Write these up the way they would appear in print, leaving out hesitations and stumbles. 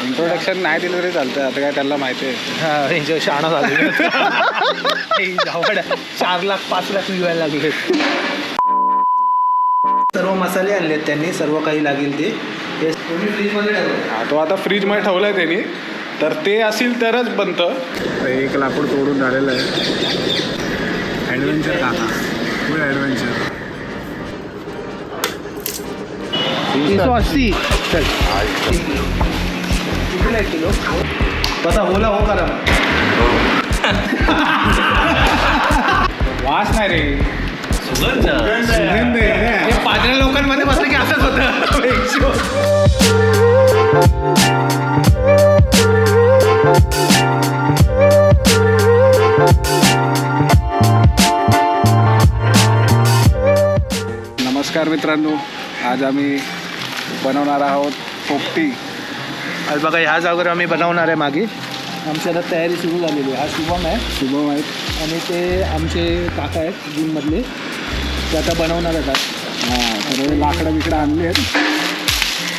Introduction नाही दिलं तरी चालतं, आता काय त्यांना माहिती आहे. शाणा झाले 4 लाख 5 लाख विकायला लागले. सर्व मसाले आणलेत त्यांनी, सर्व काही लागेल ते फ्रीजमध्ये ठेवलं. तो आता फ्रीजमध्ये ठेवलाय त्यांनी, तर ते असेल तरच बनतं. एक लाकूड तोडून झालेलं आहे. ॲडव्हेंचर काका, फुल ॲडव्हेंचर. 380 चल कितीला 1 किलो बसा बोला हो करा. वास नाही रे, सुगंध हे पाजऱ्या लोकांमध्ये बसलं की असंच होतं. नमस्कार मित्रांनो, आज आम्ही बनवणार आहोत पोपटी. आज बघा ह्या जागेवर आम्ही बनवणार आहे. मागे आमची आता तयारी सुरू झालेली आहे. हा शुभम आहेत आणि ते आमचे काका आहेत जिममधले, ते आता बनवणार आहेत. तर लाकडं बिकडं आणली आहेत.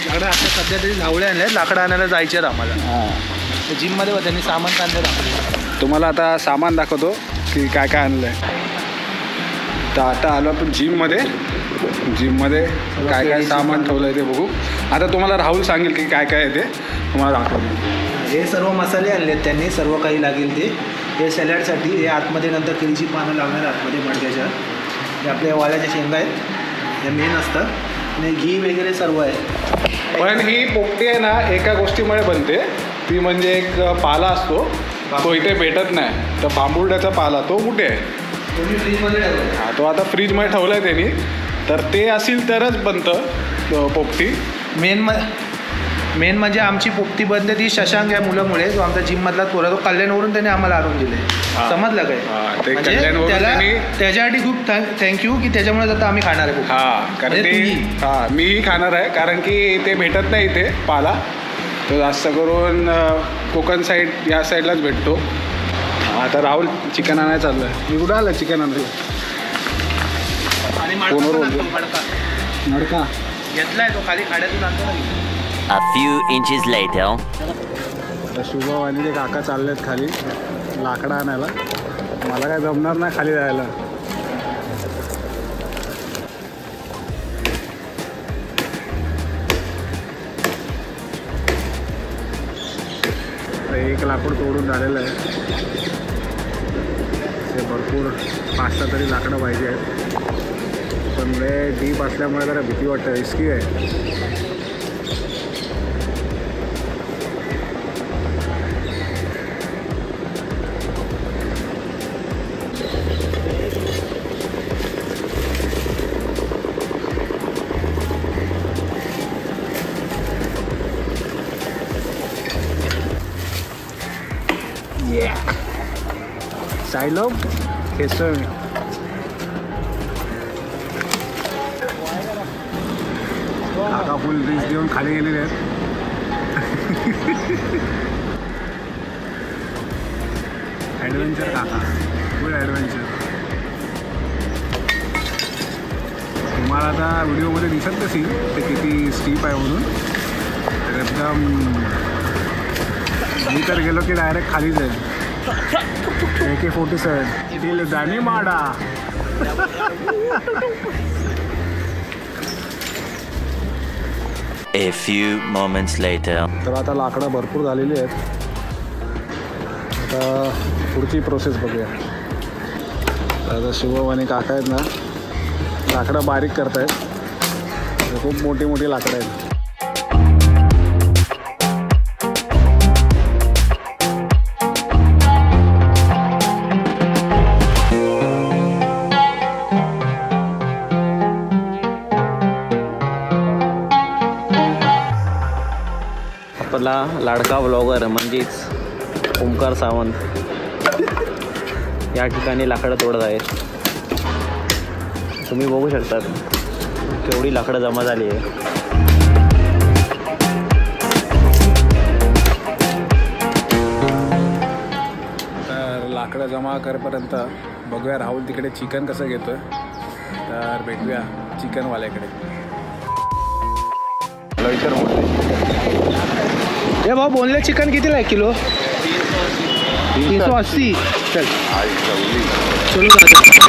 लाकडं आता सध्या तरी झावळे आणले आहेत, लाकडं आणायला जायचे आहेत आम्हाला. जिममध्ये बघा त्यांनी सामान आणलं आहे. तुम्हाला आता सामान दाखवतो की काय काय आणलं आहे. तर आता आलो आपण जिममध्ये काय काय सामान ठेवलं आहे ते बघू. आता तुम्हाला राहुल सांगेल की काय काय आहे ते तुम्हाला दाखवतो. हे सर्व मसाले आणलेत त्यांनी, सर्व काही लागेल ते. हे सॅलडसाठी हे आतमध्ये नंतर केळीची पानं लागणार आतमध्ये मडक्याच्या. हे आपल्या वाल्याच्या शेंगा आहेत, हे मेन असतात. आणि घी वगैरे सर्व आहे. पण ही पोपटी आहे ना, एका गोष्टीमुळे बनते. ती म्हणजे एक पाला असतो, तो इथे भेटत नाही. तर बांबुर्ड्याचा पाला तो कुठे आहे? फ्रीजमध्ये ठेवला. तो आता फ्रीजमध्ये ठेवला आहे त्यांनी, तर ते असेल तरच बनतं पोपटी. मेन म्हणजे आमची पोपटी बनते ती शशांक या मुलामुळे, जो आमचा जिममधला पोरा, तो कल्याणवरून त्याने आम्हाला आणून दिले. समजलं काय? ते म्हणजे कल्याणवरून त्याच्यासाठी खूप थँक्यू की त्याच्यामुळे आता आम्ही खाणार आहे. कारण ते मीही खाणार आहे, कारण की ते भेटत नाही इथे पाला. तो जास्त करून कोकण साईड या साईडलाच भेटतो. आता राहुल चिकन आणायला चाललं आहे. मी कुठं आलं चिकन आणायला? आणि मडका घेतलाय तो खाली खाड्यातून आणतो ना. A few inches later. Shubham आणि ते काका चाललेत खाली लाकडं आणायला. मला काय जमणार नाही खाली जायला. एक लाकूड तोडून झालेलं आहे. ते भरपूर 5-6 तरी लाकडं पाहिजे आहेत, पण लय डीप असल्यामुळे जरा भीती वाटतं, रिस्की आहे. साईलो खेचतोय मी. काका फुल रिस्क देऊन खाली गेलेले आहेत. ॲडव्हेंचर काका, फुल ॲडव्हेंचर. तुम्हाला आता व्हिडिओमध्ये दिसत नसेल ते किती स्टीप आहे म्हणून. तर एकदम मी तर गेलो की डायरेक्ट खाली जाईल. AK-47 दिल जाणी माडा. A few moments later. तर आता लाकडं भरपूर झालेली आहेत. आता पुढची प्रोसेस बघूया. आता शुभम आणि काका आहेत ना, लाकडं बारीक करतायत. खूप मोठी मोठी लाकडं आहेत. आपला लाडका ब्लॉगर म्हणजेच ओमकार सावंत या ठिकाणी लाकडं तोडत आहेत. तुम्ही बघू शकता केवढी लाकडं जमा झाली आहे. तर लाकडं जमा करेपर्यंत बघूया राहुल तिकडे चिकन कसं घेतोय. तर भेटूया चिकनवाल्याकडे. त्याला विचार हे भाऊ बोनलेस चिकन कितीला आहे किलो? 380. चल चलो दादा.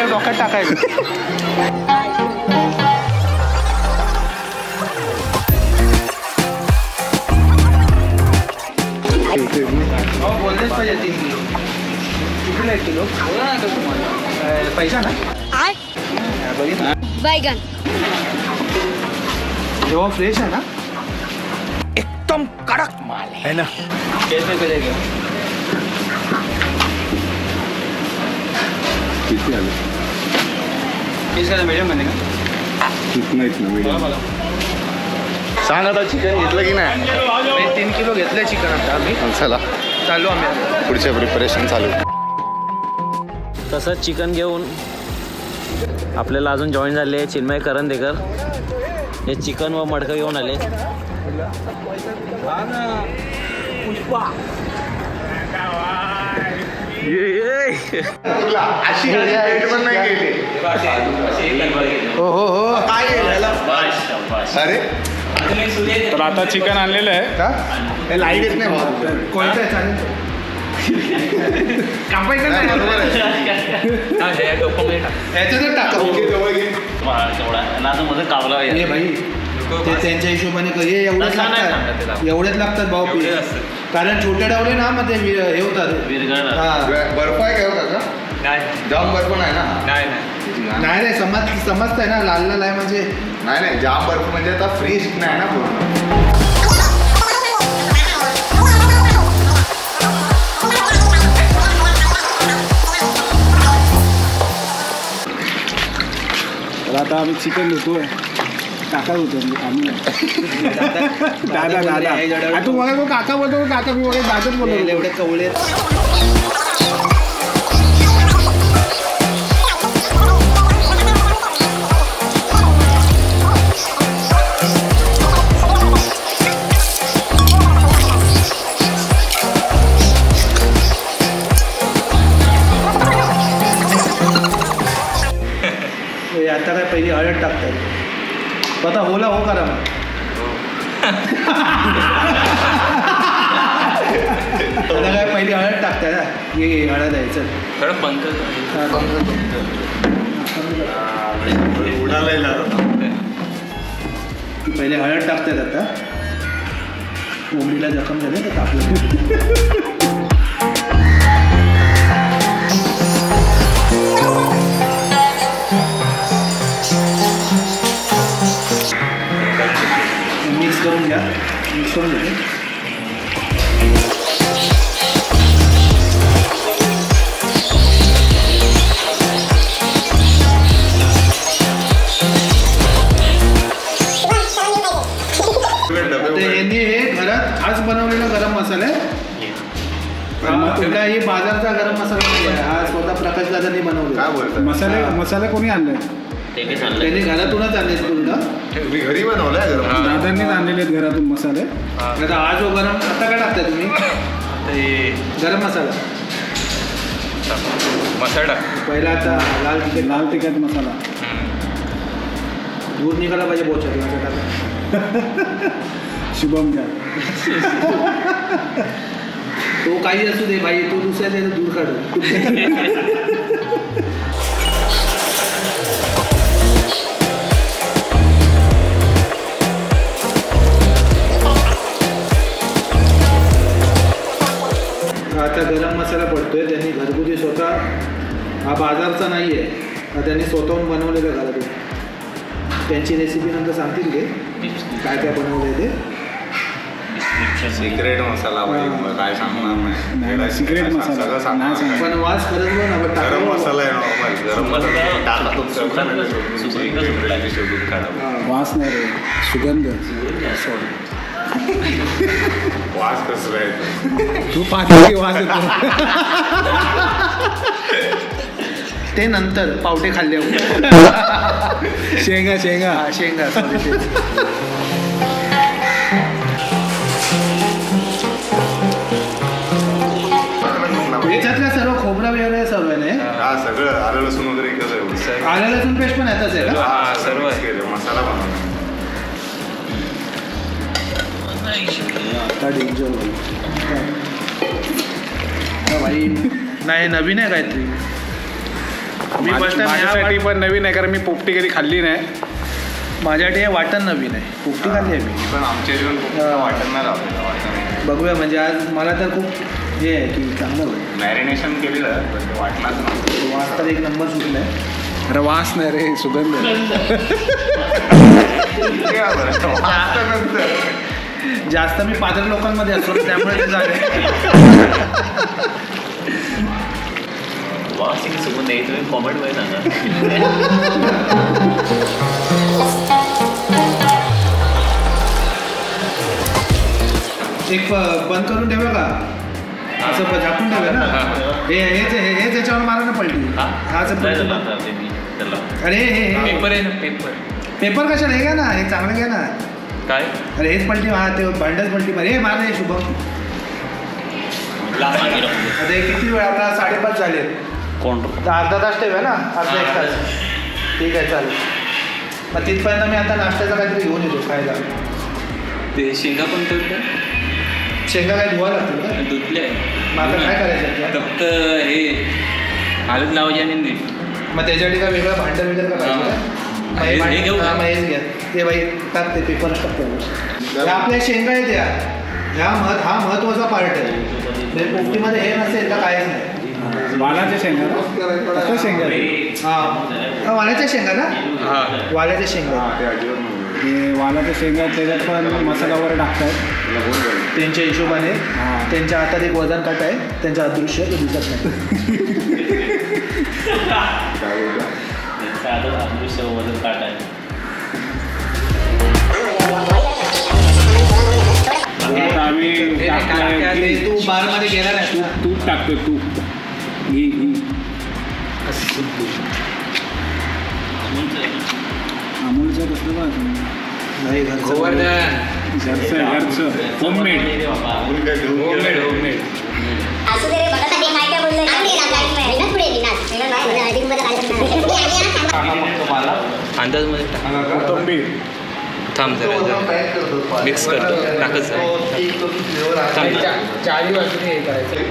डोक्यात टाकायचं. बोललेच पाहिजे 3 किलो. कितीला 1 किलो? पैसा ना बघितलं बैगन जेव्हा फ्रेश आहे ना एकदम कडक माल आहे ना. किती आलं? मीडियम मध्ये का? इतना सांग आता चिकन घेतलं की नाही? 3 किलो घेतलंय चिकन आता आम्ही. चला चालू आम्ही पुढच्या प्रिपरेशन चालू. तसंच चिकन घेऊन आपल्याला अजून जॉईन झाले चिन्मय करंदेकर. हे चिकन व मडकं घेऊन आले. हो हो हो काय अरे तर आता चिकन आणलेलं आहे का? हे लाईट येत नाही भाऊ. कोणतं आहे चालेल कापायचं नाही, नाही. बरोबर आहे. याच्यातच टाका. ओके, जवळ घे. मध्ये कावला हे भाई ते त्यांच्या हिशोबाने हे एवढेच तसा नाही सांगत लागतात. त्याला. एवढेच लागतात भाऊ पीस. कारण छोटे डावले ना मग ते हे होतात. विरघळणार. हा बर्फ आहे काय होता का? जाम बर्फ नाही ना? नाही नाही समजतंय ना लाल लाल आहे म्हणजे. नाही जाम बर्फ म्हणजे आता फ्रीज नाही ना पूर्ण. तर आता आम्ही चिकन धुतोय. काका होतो आम्ही दादा तू मला तो काका बोलतो. काका मी वगैरे दादाच बोलतो. एवढे कवळे आता काय पहिली हळद टाकतात. आता होला हो करा मग. आता काय पहिली हळद टाकताय ना. ये हळद आहे चल. पहिले हळद टाकतात. आता कोंबडीला जखम झाले तर टाकलं. मिक्स करून घ्या. मिक्स करून घेते. यांनी हे घरात खास बनवलेला गरम मसाला आहे. कुठला ही बाजारचा गरम मसाला नाही आहे. हा स्वतः प्रकाश दादांनी बनवला. काय बोलतो? मसाले कोणी आणले? त्यांनी घरातूनच आणले पूर्ण. घरी बनवलाय गरम. दादांनीच आणलेले आहेत घरातून मसाले. आता हा जो गरम आता काय टाकताय तुम्ही? गरम मसाला पहिला. आता लाल तिखट मसाला. दूध निघाला पाहिजे बोचात. शुभम घ्या. तो काही असू दे भाई. तो दुसऱ्या दूर काढू. आता गरम मसाला पडतोय. त्यांनी घरगुती स्वतः. हा बाजारचा नाही आहे. हा त्यांनी स्वतःहून बनवलेला घरातून. त्यांची रेसिपी नंतर सांगतील घे काय काय बनवलं आहे ते. सिक्रेट मसाला काय सांगणार नाही सिक्रेट मसाला सगळं सांग. नाही सांगणार. पण वास खरंच बघ ना. पण गरम टाकावं. मसाला आहे नॉर्मल. गरम मसाला टाका तुमचं. वास नाही रे सुगंध. वास कसला आहे तू पाहते की वास येतो. ते नंतर पावटे खाल्ले शेंगा शेंगा. शेंगा sorry. याच्यातल्या सर्व खोबरा वगैरे सर्व आहे ना? हा सगळं आलं लसूण वगैरे एकच आहे. आलं लसूण पेस्ट पण यातच आहे का? हा सर्व केलं मसाला बनवला. आता डेंजर भाई नाही नवीन आहे काहीतरी. मी फर्स्ट माझ्यासाठी टाइम पण नवीन आहे कारण मी पोपटी कधी खाल्ली नाही. माझ्यासाठी हे वाटण नवीन आहे. पोपटी खाल्ली आहे मी. पण आमच्या जेवण वाटण नाही लावलेलं वाटण बघूया म्हणजे आज मला तर खूप हे आहे की चांगलं होईल. मॅरिनेशन केलेलं पण ते वाटणाच नव्हतं. वास तर एक नंबर सुटला आहे. अरे वास नाही रे, सुगंध आहे. जास्त मी पात्र लोकांमध्ये असतो त्यामुळे ते झाले. सोबत नाही तुम्ही कॉमेंट मध्ये सांगा. एक बंद करून ठेवा का असं झाकून ठेवा ना. हेच याच्यावर मारा ना पलटी. अरे हे पेपर आहे ना पेपर. पेपर कशाला हे घ्या ना. हे चांगलं घ्या ना. काय अरे हेच पलटी मारा. ते भांडच पलटी मार. हे मार रे शुभम. आता हे किती वेळ आता 5:30 झाले. कोण तर अर्धा तास ठेवा ना. अर्धा 1 तास. ठीक आहे चालेल. मग तिथपर्यंत मी आता नाश्त्याचा काहीतरी घेऊन येतो खायला. ते शेंगा पण ठेवलं शेंगा काय धुवा लागतील का? धुतले मग आता काय करायचं? फक्त हे हळद लावायची आणि मग त्याच्यासाठी काय वेगळं भांडं वगैरे का पाहिजे का? मग हे हे घेऊ का? मग हेच घ्या. ते बाई टाक ते पेपर टाकतो. आपल्या शेंगा आहेत या. हा महत्वाचा पार्ट आहे. म्हणजे पोपटीमध्ये हे नसेल तर काहीच नाही. वालाच्या शेंगा ना? फक्त शेंगा हां वाल्याच्या शेंगा ना. वाल्याच्या शेंगा ते अजिबात नव्हतं. हे वालाच्या शेंगा त्याच्यात पण मसाला वगैरे टाकतात. त्यांच्या हिशोबाने. हां. त्यांच्या हातात एक वजन काटा आहे. त्यांचं अदृश्य ते दिसत नाही. काय बोलता? वजन काट आहे. आता आम्ही टाकतोय तू बारमध्ये गेला नाही ना. तूप टाकतोय तूप. घी अमूलचं कसलं बघ नाही घरचं. घरचं होममेड. आपण काय घेऊन गेलं? असू दे रे बघा ते काय काय बोलले ना पुढे अंदाजमध्ये कोथिंबीर. थांब जरा मिक्स करतो. टाकच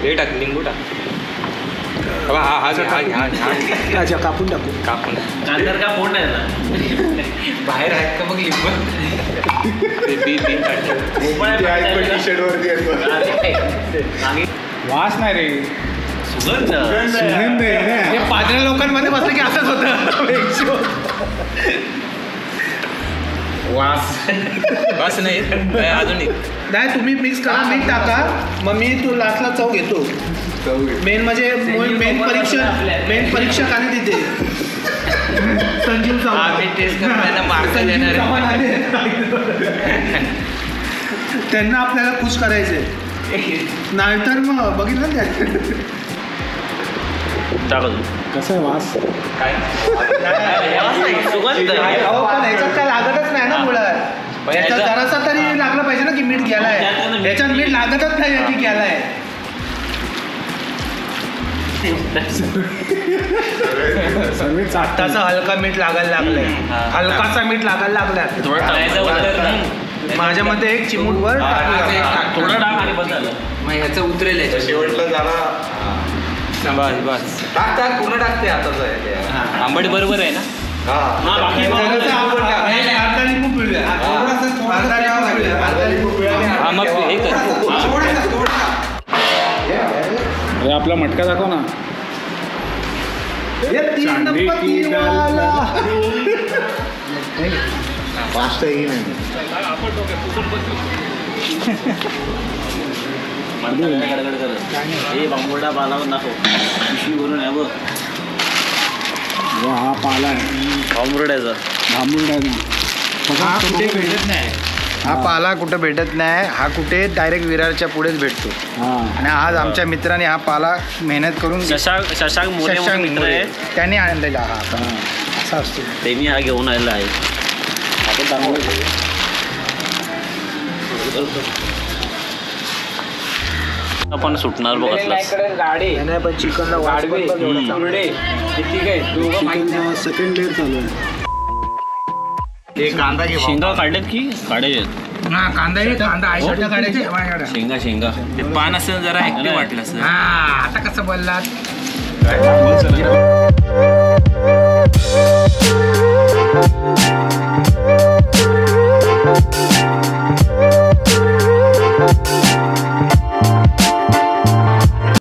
हे टाक लिंबू टाक. हा अच्छा कापून टाकू. कापून नंतर का फोन नाही ना बाहेर आहेत का मग लिंबू ते बी काढतो. टी शर्ट वरती आहेत. वास नाही रे, सुगंध सुगंध आहे रे. हे पादऱ्या लोकांमध्ये बसलं की असंच होतं. वास नाही अजून एक. नाही तुम्ही मिक्स करा. मीठ टाका. मग मी तू लास्टला चव घेतो. मेन म्हणजे मेन परीक्षक आले तिथे. संजीव चव्हाण. संजीव चव्हाण आले. त्यांना आपल्याला खुश करायचे. नाहीतर मग बघितलं ना त्यात. कसं आहे वास? काय सुगंध अहो पण ह्याच्यात काय लागतच नाही ना मुळात. ह्याच्यात जरासा तरी लागलं पाहिजे ना की मीठ गेलाय. ह्याच्यात मीठ लागतच नाही की गेलाय. सर्व चाटतात. तसं हलका मीठ लागायला लागलंय. हलकासा मीठ लागायला लागलाय. माझ्या मते एक चिमूटवर थोडं टाक आणि बस झालं. मग ह्याचं उतरेल याच्या शेवटला झाला. बस बस टाक टाक पूर्ण टाकते आताच आहे. आंबट बरोबर आहे ना. हा बाकी अर्धा लिंबू पिळूया. हा मग हे कर. अरे आपला मटका दाखव ना. चांदी की दाल. फास्ट आहे की नाही? गडगड करत हे बांबोडा पालावर दाखव. पिशवी भरून आहे बघ. हा पाला आहे. बांबुर्ड्याचा भांबुर्ड्याचा. कुठे भेटत नाही. हा पाला कुठं भेटत नाही, हा कुठे डायरेक्ट विरारच्या पुढेच भेटतो. आणि आज आमच्या मित्राने हा पाला मेहनत करून शशांक मोरे म्हणून मित्र आहे, त्यांनी आणलेला हा असा असतो. त्यांनी हा घेऊन आलेला आहे. आपण सुटणार बघ गाडी नाही पण चिकनला गाडवे किती काय दोघं माहिती सेकंड लेअर चालू आहे. कांदा घे शेंगा काढल्यात की काढायचे हा कांदा आईसाठी काढायचे माझ्याकडे. शेंगा ते पान असं जरा ऍक्टिव्ह वाटलं असं. हा आता कसं बोललात.